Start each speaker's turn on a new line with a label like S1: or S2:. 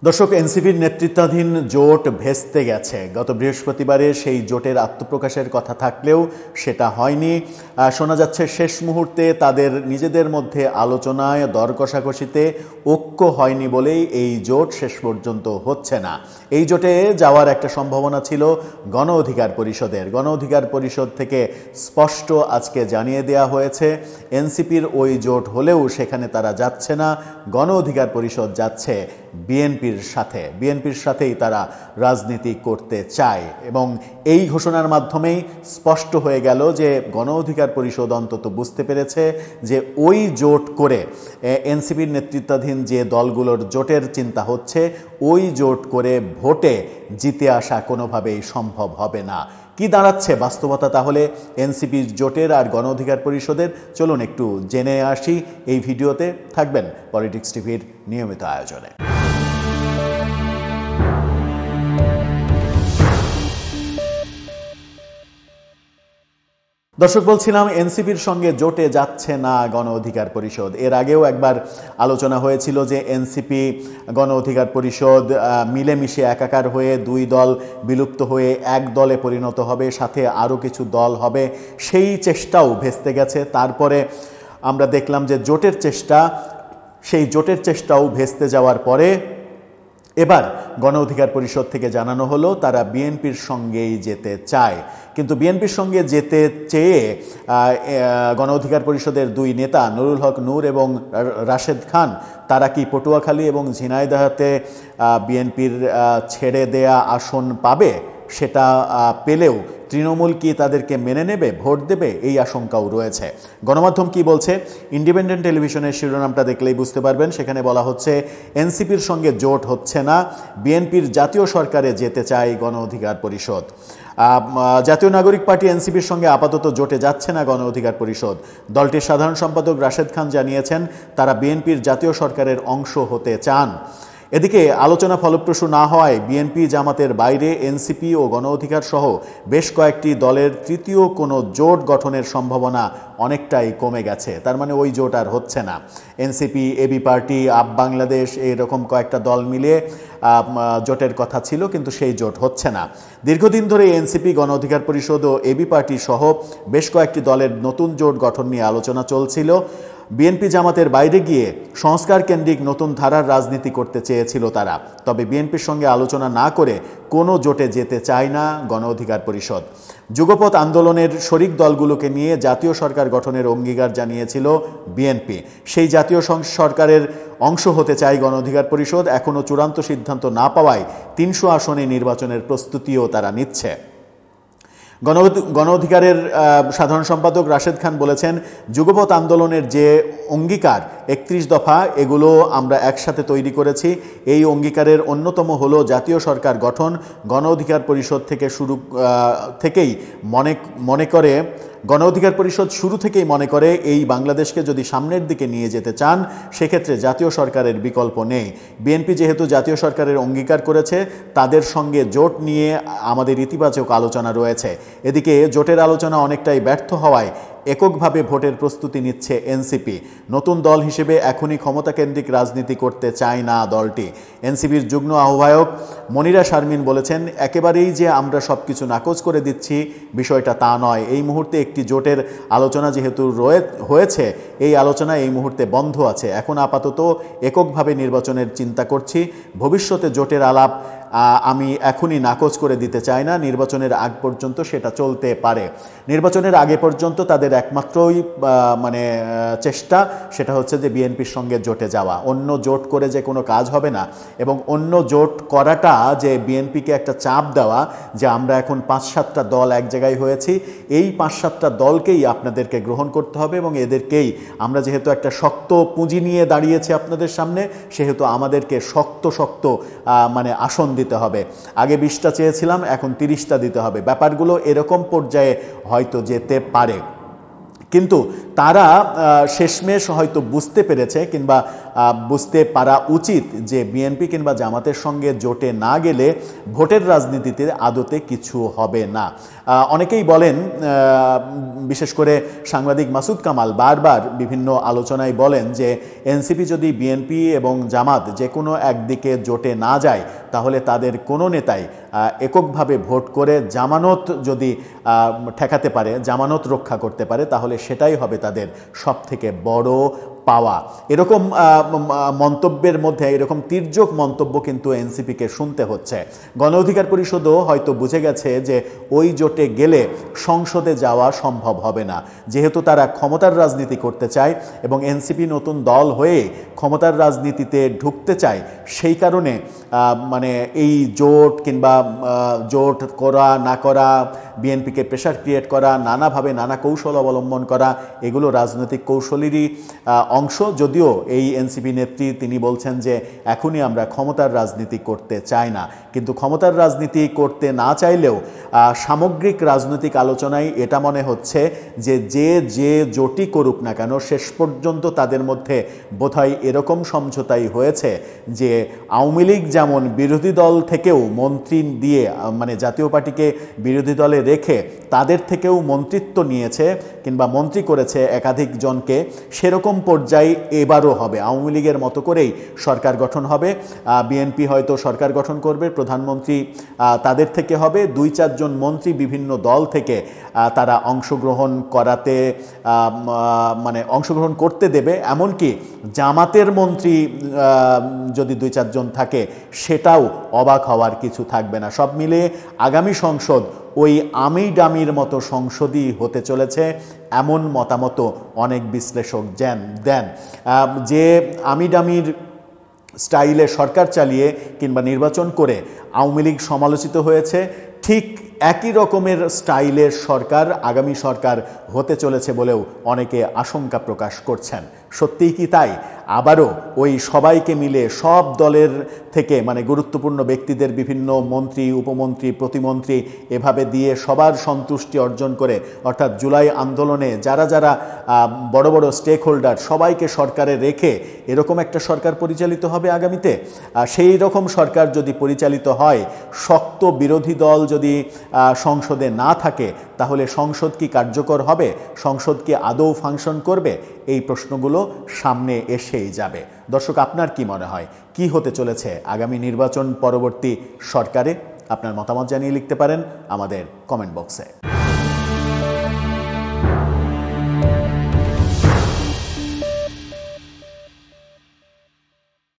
S1: দর্শক, এনসিপির নেতৃত্বাধীন জোট ভেস্তে গেছে। গত বৃহস্পতিবারে সেই জোটের আত্মপ্রকাশের কথা থাকলেও সেটা হয়নি। শোনা যাচ্ছে শেষ মুহূর্তে তাদের নিজেদের মধ্যে আলোচনায় দর কষাকষিতে ঐক্য হয়নি বলেই এই জোট শেষ পর্যন্ত হচ্ছে না। এই জোটে যাওয়ার একটা সম্ভাবনা ছিল গণ অধিকার পরিষদের। গণ অধিকার পরিষদ থেকে স্পষ্ট আজকে জানিয়ে দেওয়া হয়েছে এনসিপির ওই জোট হলেও সেখানে তারা যাচ্ছে না, গণ অধিকার পরিষদ যাচ্ছে বিএনপির সাথেই তারা রাজনীতি করতে চায়। এবং এই ঘোষণার মাধ্যমেই স্পষ্ট হয়ে গেল যে গণ অধিকার পরিষদ অন্তত বুঝতে পেরেছে যে ওই জোট করে এনসিপির নেতৃত্বাধীন যে দলগুলোর জোটের চিন্তা হচ্ছে, ওই জোট করে ভোটে জিতে আসা কোনোভাবেই সম্ভব হবে না। কি দাঁড়াচ্ছে বাস্তবতা তাহলে এনসিপির জোটের আর গণ অধিকার পরিষদের? চলুন একটু জেনে আসি। এই ভিডিওতে থাকবেন পলিটিক্স টিভির নিয়মিত আয়োজনে। দর্শক, বলছিলাম এনসিপির সঙ্গে জোটে যাচ্ছে না গণ অধিকার পরিষদ। এর আগেও একবার আলোচনা হয়েছিল যে এনসিপি গণ অধিকার পরিষদ মিলেমিশে একাকার হয়ে দুই দল বিলুপ্ত হয়ে এক দলে পরিণত হবে, সাথে আরও কিছু দল হবে। সেই চেষ্টাও ভেস্তে গেছে। তারপরে আমরা দেখলাম যে সেই জোটের চেষ্টাও ভেস্তে যাওয়ার পরে এবার গণ অধিকার পরিষদ থেকে জানানো হলো তারা বিএনপির সঙ্গেই যেতে চায়। কিন্তু বিএনপির সঙ্গে যেতে চেয়ে গণ অধিকার পরিষদের দুই নেতা নুরুল হক নূর এবং রাশেদ খান, তারা কি পটুয়াখালী এবং ঝিনাইদহে বিএনপির ছেড়ে দেয়া আসন পাবে? সেটা পেলেও তৃণমূল কি তাদেরকে মেনে নেবে, ভোট দেবে? এই আশঙ্কাও রয়েছে। গণমাধ্যম কি বলছে? ইন্ডিপেন্ডেন্ট টেলিভিশনের শিরোনামটা দেখলেই বুঝতে পারবেন। সেখানে বলা হচ্ছে এনসিপির সঙ্গে জোট হচ্ছে না, বিএনপির জাতীয় সরকারে যেতে চায় গণ অধিকার পরিষদ। জাতীয় নাগরিক পার্টি এনসিপির সঙ্গে আপাতত জোটে যাচ্ছে না গণ অধিকার পরিষদ। দলটির সাধারণ সম্পাদক রাশেদ খান জানিয়েছেন তারা বিএনপির জাতীয় সরকারের অংশ হতে চান। এদিকে আলোচনা ফলপ্রসূ না হওয়ায় বিএনপি জামাতের বাইরে এনসিপি ও গণ অধিকার সহ বেশ কয়েকটি দলের তৃতীয় কোনো জোট গঠনের সম্ভাবনা অনেকটাই কমে গেছে। তার মানে ওই জোট আর হচ্ছে না। NCP, AB party, UP Bangladesh, এরকম কয়েকটা দল মিলে জোটের কথা ছিল, কিন্তু সেই জোট হচ্ছে না। দীর্ঘদিন ধরে এনসিপি, গণ অধিকার পরিষদ ও এবি পার্টি সহ বেশ কয়েকটি দলের নতুন জোট গঠন নিয়ে আলোচনা চলছিল। বিএনপি জামাতের বাইরে গিয়ে সংস্কার কেন্দ্রিক নতুন ধারার রাজনীতি করতে চেয়েছিল তারা। তবে বিএনপির সঙ্গে আলোচনা না করে কোনো জোটে যেতে চায় না গণ অধিকার পরিষদ। যুগপৎ আন্দোলনের শরিক দলগুলোকে নিয়ে জাতীয় সরকার গঠনের অঙ্গীকার জানিয়েছিল বিএনপি। সেই জাতীয় সরকারের অংশ হতে চায় গণ অধিকার পরিষদ। এখনও চূড়ান্ত সিদ্ধান্ত না পাওয়ায় ৩০০ আসনে নির্বাচনের প্রস্তুতিও তারা নিচ্ছে। গণ অধিকারের সাধারণ সম্পাদক রাশেদ খান বলেছেন, যুগপৎ আন্দোলনের যে অঙ্গীকার ৩১ দফা, এগুলো আমরা একসাথে তৈরি করেছি। এই অঙ্গীকারের অন্যতম হলো জাতীয় সরকার গঠন। গণ অধিকার পরিষদ গণ অধিকার পরিষদ শুরু থেকেই মনে করে এই বাংলাদেশকে যদি সামনের দিকে নিয়ে যেতে চান, সেক্ষেত্রে জাতীয় সরকারের বিকল্প নেই। বিএনপি যেহেতু জাতীয় সরকারের অঙ্গীকার করেছে, তাদের সঙ্গে জোট নিয়ে আমাদের ইতিবাচক আলোচনা রয়েছে। এদিকে জোটের আলোচনা অনেকটাই ব্যর্থ হওয়ায় এককভাবে ভোটের প্রস্তুতি নিচ্ছে এনসিপি। নতুন দল হিসেবে এখনই ক্ষমতাকেন্দ্রিক রাজনীতি করতে চায় না দলটি। এনসিপির যুগ্ম আহ্বায়ক মনিরা শারমিন বলেছেন, একেবারেই যে আমরা সব কিছু নাকচ করে দিচ্ছি বিষয়টা তা নয়। এই মুহূর্তে একটি জোটের আলোচনা যেহেতু হয়েছে, এই আলোচনা এই মুহূর্তে বন্ধ আছে। এখন আপাতত এককভাবে নির্বাচনের চিন্তা করছি। ভবিষ্যতে জোটের আলাপ আমি এখনই নাকচ করে দিতে চাই না। নির্বাচনের আগ পর্যন্ত সেটা চলতে পারে। নির্বাচনের আগে পর্যন্ত তাদের একমাত্রই চেষ্টা, সেটা হচ্ছে যে বিএনপির সঙ্গে জোটে যাওয়া। অন্য জোট করে যে কোনো কাজ হবে না। এবং অন্য জোট করাটা যে বিএনপিকে একটা চাপ দেওয়া যে আমরা এখন ৫-৭টা দল এক জায়গায় হয়েছি, এই 5-7টা দলকেই আপনাদেরকে গ্রহণ করতে হবে এবং এদেরকেই আমরা যেহেতু একটা শক্ত পুঁজি নিয়ে দাঁড়িয়েছি আপনাদের সামনে, সেহেতু আমাদেরকে শক্ত আসন দিতে হবে। আগে 20টা চেয়েছিলাম, এখন 30টা দিতে হবে। ব্যাপারগুলো এরকম পর্যায়ে হয়তো যেতে পারে। কিন্তু তারা শেষমেশ হয়তো বুঝতে পেরেছে, কিংবা বুঝতে পারা উচিত যে বিএনপি কিংবা জামাতের সঙ্গে জোটে না গেলে ভোটের রাজনীতিতে আদতে কিছু হবে না। অনেকেই বলেন, বিশেষ করে সাংবাদিক মাসুদ কামাল বারবার বিভিন্ন আলোচনায় বলেন যে এনসিপি যদি বিএনপি এবং জামাত যে কোনো একদিকে জোটে না যায় তাহলে তাদের কোনো নেতাই এককভাবে ভোট করে জামানত যদি ঠেকাতে পারে, জামানত রক্ষা করতে পারে, তাহলে সেটাই হবে তাদের সবথেকে বড় পাওয়া। এরকম মন্তব্যের মধ্যে এরকম তির্যক মন্তব্য কিন্তু এনসিপিকে শুনতে হচ্ছে। গণ অধিকার পরিষদও হয়তো বুঝে গেছে যে ওই জোটে গেলে সংসদে যাওয়া সম্ভব হবে না, যেহেতু তারা ক্ষমতার রাজনীতি করতে চায় এবং এনসিপি নতুন দল হয়ে ক্ষমতার রাজনীতিতে ঢুকতে চায়। সেই কারণে মানে এই জোট কিংবা জোট করা না করা, বিএনপিকে প্রেশার ক্রিয়েট করা, নানাভাবে নানা কৌশল অবলম্বন করা, এগুলো রাজনৈতিক কৌশলেরই অংশ। যদিও এই এনসিপি নেত্রী তিনি বলছেন যে এখনই আমরা ক্ষমতার রাজনীতি করতে চাই না, কিন্তু ক্ষমতার রাজনীতি করতে না চাইলেও সামগ্রিক রাজনৈতিক আলোচনায় এটা মনে হচ্ছে যে যে জোটই করুক না কেন শেষ পর্যন্ত তাদের মধ্যে বোধহয় এরকম সমঝোতাই হয়েছে যে আওয়ামী লীগ যেমন বিরোধী দল থেকেও মন্ত্রী দিয়ে, মানে জাতীয় পার্টিকে বিরোধী দলে রেখে তাদের থেকেও মন্ত্রিত্ব নিয়েছে কিংবা মন্ত্রী করেছে একাধিক জনকে, সেরকম পর্যায়ে এবারও হবে। আওয়ামী লীগের মতো করেই সরকার গঠন হবে। বিএনপি হয়তো সরকার গঠন করবে, প্রধানমন্ত্রী তাদের থেকে হবে, 2-4 জন মন্ত্রী বিভিন্ন দল থেকে তারা অংশগ্রহণ করাতে মানে অংশগ্রহণ করতে দেবে। এমনকি জামাতের মন্ত্রী যদি 2-4 জন থাকে সেটাও অবাক হওয়ার কিছু থাকবে না। সব মিলে আগামী সংসদ ওই আমি ডামির মতো সংসদই হতে চলেছে, এমন মতামত অনেক বিশ্লেষক দেন। যে আমি ডামির স্টাইলে সরকার চালিয়ে কিংবা নির্বাচন করে আওয়ামী লীগ সমালোচিত হয়েছে, ঠিক একই রকমের স্টাইলের সরকার আগামী সরকার হতে চলেছে বলেও অনেকে আশঙ্কা প্রকাশ করছেন। সত্যিই কি তাই? আবারও ওই সবাইকে মিলে সব দলের থেকে মানে গুরুত্বপূর্ণ ব্যক্তিদের বিভিন্ন মন্ত্রী, উপমন্ত্রী, প্রতিমন্ত্রী এভাবে দিয়ে সবার সন্তুষ্টি অর্জন করে, অর্থাৎ জুলাই আন্দোলনে যারা যারা বড় বড় স্টেক হোল্ডার সবাইকে সরকারে রেখে এরকম একটা সরকার পরিচালিত হবে আগামীতে। সেই রকম সরকার যদি পরিচালিত হয়, শক্ত বিরোধী দল যদি সংসদে না থাকে, তাহলে সংসদ কি কার্যকর হবে? সংসদ কি আদৌ ফাংশন করবে? এই প্রশ্নগুলো সামনে এসেই যাবে। দর্শক, আপনার কি মনে হয় কি হতে চলেছে আগামী নির্বাচন পরবর্তী সরকারে? আপনার মতামত জানিয়ে লিখতে পারেন আমাদের কমেন্ট বক্সে।